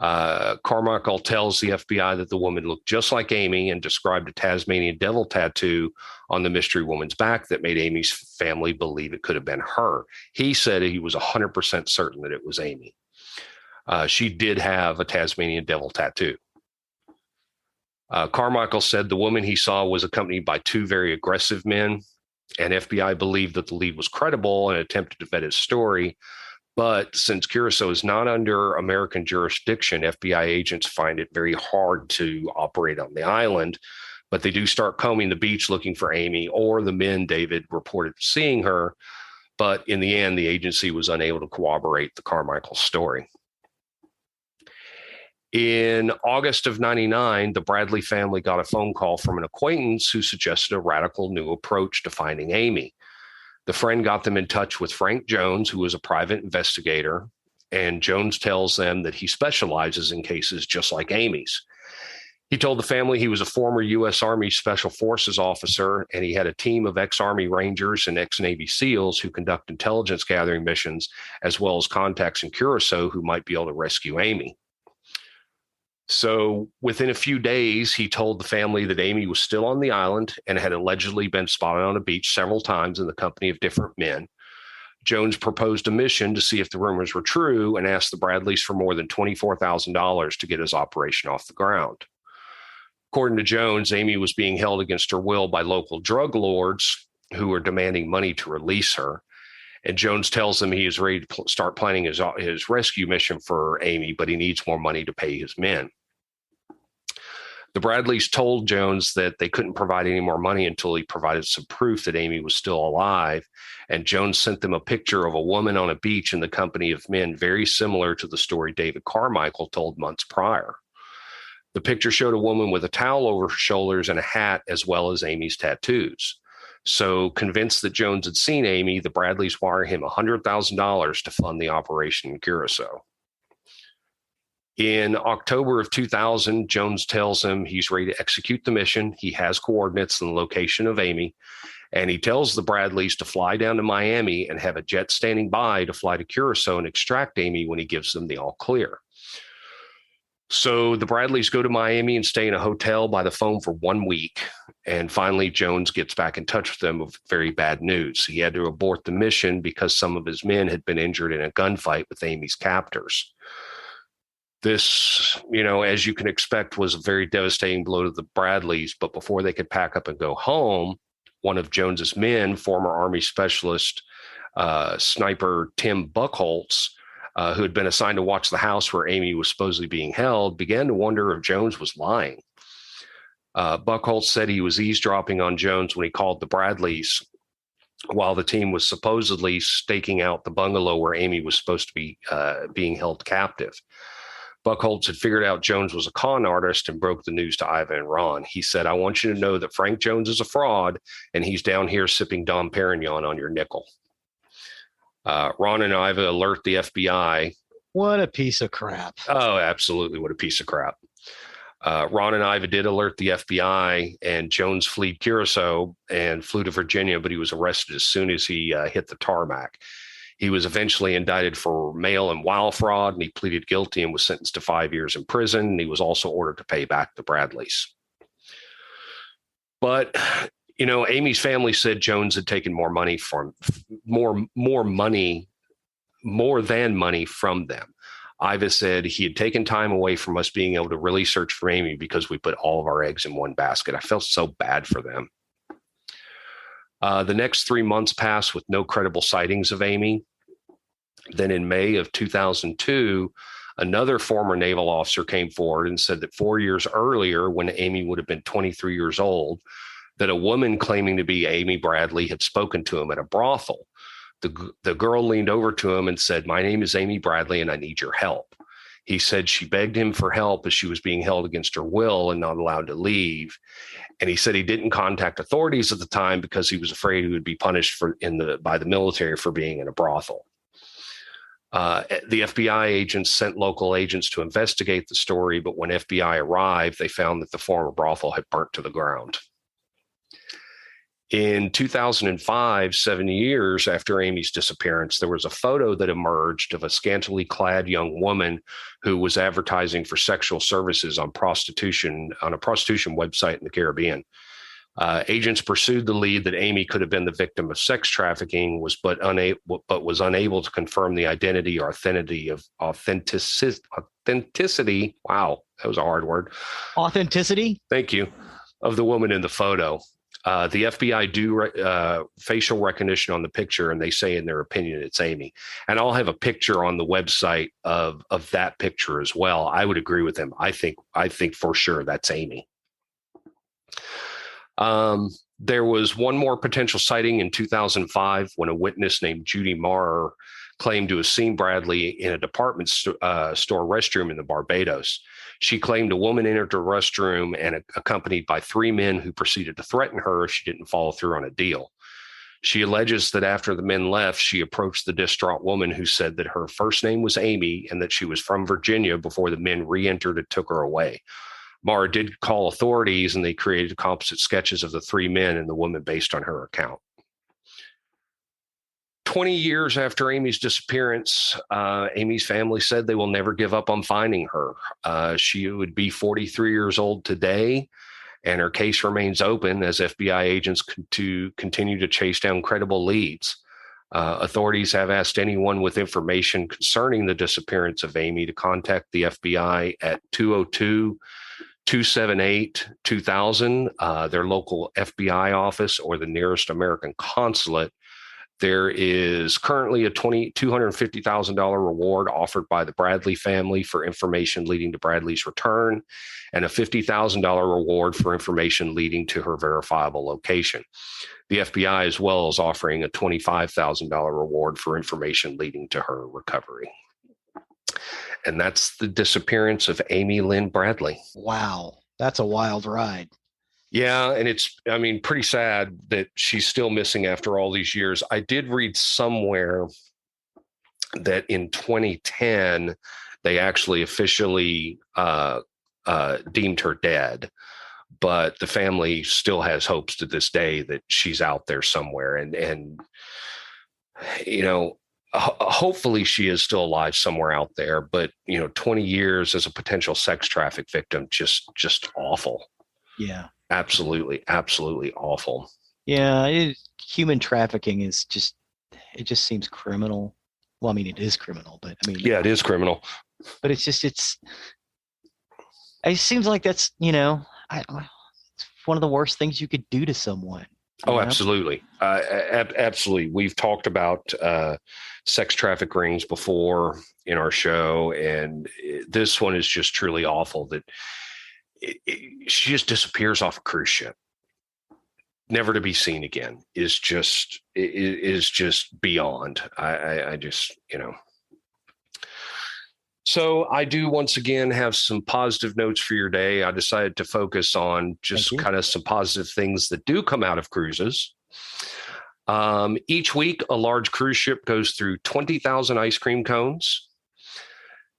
Carmichael tells the FBI that the woman looked just like Amy and described a Tasmanian devil tattoo on the mystery woman's back that made Amy's family believe it could have been her. He said he was 100% certain that it was Amy. She did have a Tasmanian devil tattoo. Carmichael said the woman he saw was accompanied by 2 very aggressive men, and FBI believed that the lead was credible and attempted to vet his story. But since Curacao is not under American jurisdiction, FBI agents find it very hard to operate on the island. But they do start combing the beach looking for Amy or the men David reported seeing her. But in the end, the agency was unable to corroborate the Carmichael story. In August of 99, the Bradley family got a phone call from an acquaintance who suggested a radical new approach to finding Amy. The friend got them in touch with Frank Jones, who was a private investigator, and Jones tells them that he specializes in cases just like Amy's. He told the family he was a former U.S. Army Special Forces officer, and he had a team of ex-Army Rangers and ex-Navy SEALs who conduct intelligence gathering missions, as well as contacts in Curacao who might be able to rescue Amy. So within a few days, he told the family that Amy was still on the island and had allegedly been spotted on a beach several times in the company of different men. Jones proposed a mission to see if the rumors were true and asked the Bradleys for more than $24,000 to get his operation off the ground. According to Jones, Amy was being held against her will by local drug lords who were demanding money to release her. And Jones tells him he is ready to start planning his rescue mission for Amy, but he needs more money to pay his men. The Bradleys told Jones that they couldn't provide any more money until he provided some proof that Amy was still alive. And Jones sent them a picture of a woman on a beach in the company of men very similar to the story David Carmichael told months prior. The picture showed a woman with a towel over her shoulders and a hat, as well as Amy's tattoos. So convinced that Jones had seen Amy, the Bradleys wire him $100,000 to fund the operation in Curacao. In October of 2000, Jones tells him he's ready to execute the mission. He has coordinates and the location of Amy, and he tells the Bradleys to fly down to Miami and have a jet standing by to fly to Curacao and extract Amy when he gives them the all clear. So the Bradleys go to Miami and stay in a hotel by the phone for 1 week. And finally, Jones gets back in touch with them with very bad news. He had to abort the mission because some of his men had been injured in a gunfight with Amy's captors. This, as you can expect, was a very devastating blow to the Bradleys. But before they could pack up and go home, one of Jones's men, former Army specialist sniper Tim Buchholz, who had been assigned to watch the house where Amy was supposedly being held, began to wonder if Jones was lying. Buchholz said he was eavesdropping on Jones when he called the Bradleys while the team was supposedly staking out the bungalow where Amy was supposed to be being held captive. Buchholz had figured out Jones was a con artist and broke the news to Iva and Ron. He said, "I want you to know that Frank Jones is a fraud, and he's down here sipping Dom Perignon on your nickel." Ron and Iva alert the FBI. What a piece of crap. Oh, absolutely. What a piece of crap. Ron and Iva did alert the FBI, and Jones fled Curacao and flew to Virginia, but he was arrested as soon as he hit the tarmac. He was eventually indicted for mail and wire fraud, and he pleaded guilty and was sentenced to 5 years in prison. And he was also ordered to pay back the Bradleys. But, Amy's family said Jones had taken more than money from them. Iva said he had taken time away from us being able to really search for Amy because we put all of our eggs in one basket. I felt so bad for them. The next 3 months passed with no credible sightings of Amy. Then in May of 2002, another former naval officer came forward and said that 4 years earlier, when Amy would have been 23 years old, that a woman claiming to be Amy Bradley had spoken to him at a brothel. The girl leaned over to him and said, "My name is Amy Bradley and I need your help." He said she begged him for help as she was being held against her will and not allowed to leave. And he said he didn't contact authorities at the time because he was afraid he would be punished by the military for being in a brothel. The FBI agents sent local agents to investigate the story, but when FBI arrived, they found that the former brothel had burnt to the ground. In 2005, 7 years after Amy's disappearance, there was a photo that emerged of a scantily clad young woman who was advertising for sexual services on a prostitution website in the Caribbean. Agents pursued the lead that Amy could have been the victim of sex trafficking, but was unable to confirm the identity or authenticity. Wow, that was a hard word. Authenticity? Thank you. Of the woman in the photo. The FBI do facial recognition on the picture, and they say in their opinion it's Amy. And I'll have a picture on the website of that picture as well. I would agree with him. I think for sure that's Amy. There was one more potential sighting in 2005 when a witness named Judy Marr claimed to have seen Bradley in a department store restroom in the Barbados. She claimed a woman entered the restroom and accompanied by 3 men who proceeded to threaten her if she didn't follow through on a deal. She alleges that after the men left, she approached the distraught woman who said that her first name was Amy and that she was from Virginia before the men re-entered and took her away. Marr did call authorities, and they created composite sketches of the 3 men and the woman based on her account. 20 years after Amy's disappearance, Amy's family said they will never give up on finding her. She would be 43 years old today, and her case remains open as FBI agents continue to chase down credible leads. Authorities have asked anyone with information concerning the disappearance of Amy to contact the FBI at 202-278-2000, their local FBI office, or the nearest American consulate. There is currently a $250,000 reward offered by the Bradley family for information leading to Bradley's return, and a $50,000 reward for information leading to her verifiable location. The FBI as well is offering a $25,000 reward for information leading to her recovery. And that's the disappearance of Amy Lynn Bradley. Wow, that's a wild ride. Yeah, and it's, pretty sad that she's still missing after all these years. I did read somewhere that in 2010, they actually officially deemed her dead, but the family still has hopes to this day that she's out there somewhere. And hopefully she is still alive somewhere out there, but 20 years as a potential sex traffic victim, just awful. Yeah. Absolutely awful. Yeah. Human trafficking it just seems criminal. Well, I mean, it is criminal, but I mean, Yeah, it is criminal. But it seems like that's, it's one of the worst things you could do to someone. Oh, absolutely. Absolutely. We've talked about sex traffic rings before in our show, and this one is just truly awful that she just disappears off a cruise ship, never to be seen again. Is just beyond. I just, So I do once again have some positive notes for your day. I decided to focus on just kind of some positive things that do come out of cruises. Each week, a large cruise ship goes through 20,000 ice cream cones.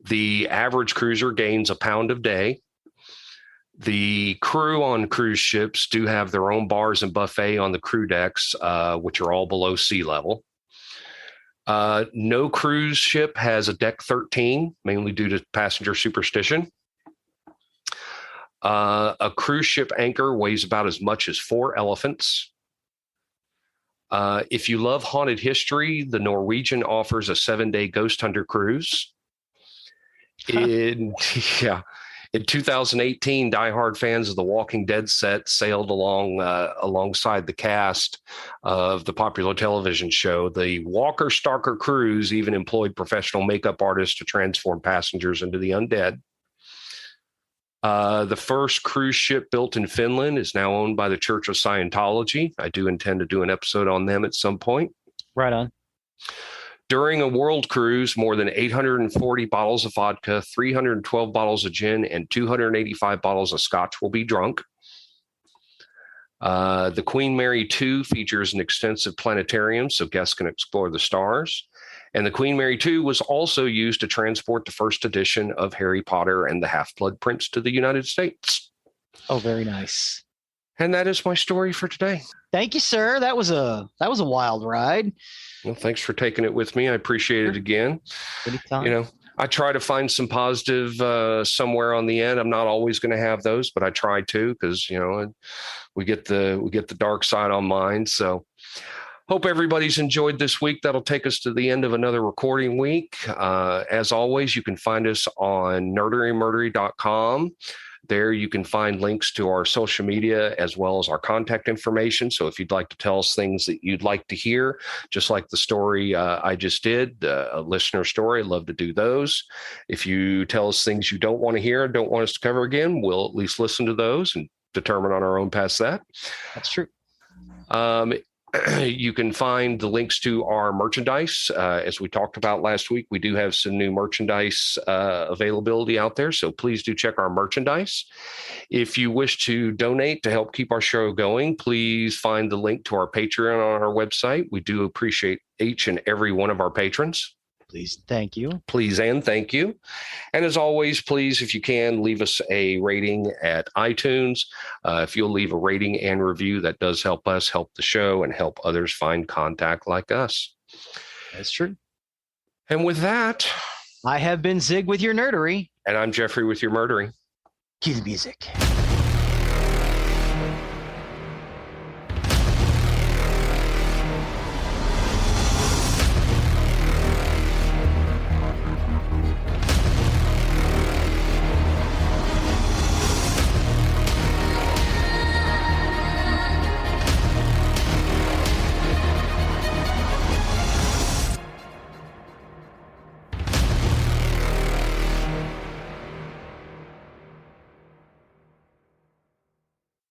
The average cruiser gains a pound a day. The crew on cruise ships do have their own bars and buffet on the crew decks, which are all below sea level. No cruise ship has a deck 13, mainly due to passenger superstition. A cruise ship anchor weighs about as much as 4 elephants. If you love haunted history, the Norwegian offers a 7-day ghost hunter cruise. In 2018, diehard fans of the Walking Dead set sailed alongside the cast of the popular television show. The Walker Stalker cruise even employed professional makeup artists to transform passengers into the undead. The first cruise ship built in Finland is now owned by the Church of Scientology. I do intend to do an episode on them at some point. Right on. During a world cruise, more than 840 bottles of vodka, 312 bottles of gin, and 285 bottles of scotch will be drunk. The Queen Mary 2 features an extensive planetarium so guests can explore the stars. And the Queen Mary 2 was also used to transport the first edition of Harry Potter and the Half-Blood Prince to the United States. Oh, very nice. And that is my story for today. Thank you, sir. That was a wild ride. Well, thanks for taking it with me. I appreciate it again. Anytime. I try to find some positive somewhere on the end. I'm not always going to have those, but I try to because we get the dark side on mine. So hope everybody's enjoyed this week. That'll take us to the end of another recording week. As always, you can find us on nerderymurdery.com. There you can find links to our social media as well as our contact information. So if you'd like to tell us things that you'd like to hear, just like the story I just did, a listener story, I'd love to do those. If you tell us things you don't want to hear, don't want us to cover again, we'll at least listen to those and determine on our own past that. That's true. You can find the links to our merchandise. As we talked about last week, we do have some new merchandise availability out there, so please do check our merchandise. If you wish to donate to help keep our show going, please find the link to our Patreon on our website. We do appreciate each and every one of our patrons. Please, thank you. Please and thank you. And as always, please, if you can, leave us a rating at iTunes. If you'll leave a rating and review, that does help us, help the show, and help others find contact like us. That's true. And with that, I have been Zig with your nerdery. And I'm Geoffrey with your murdery. Cue the music.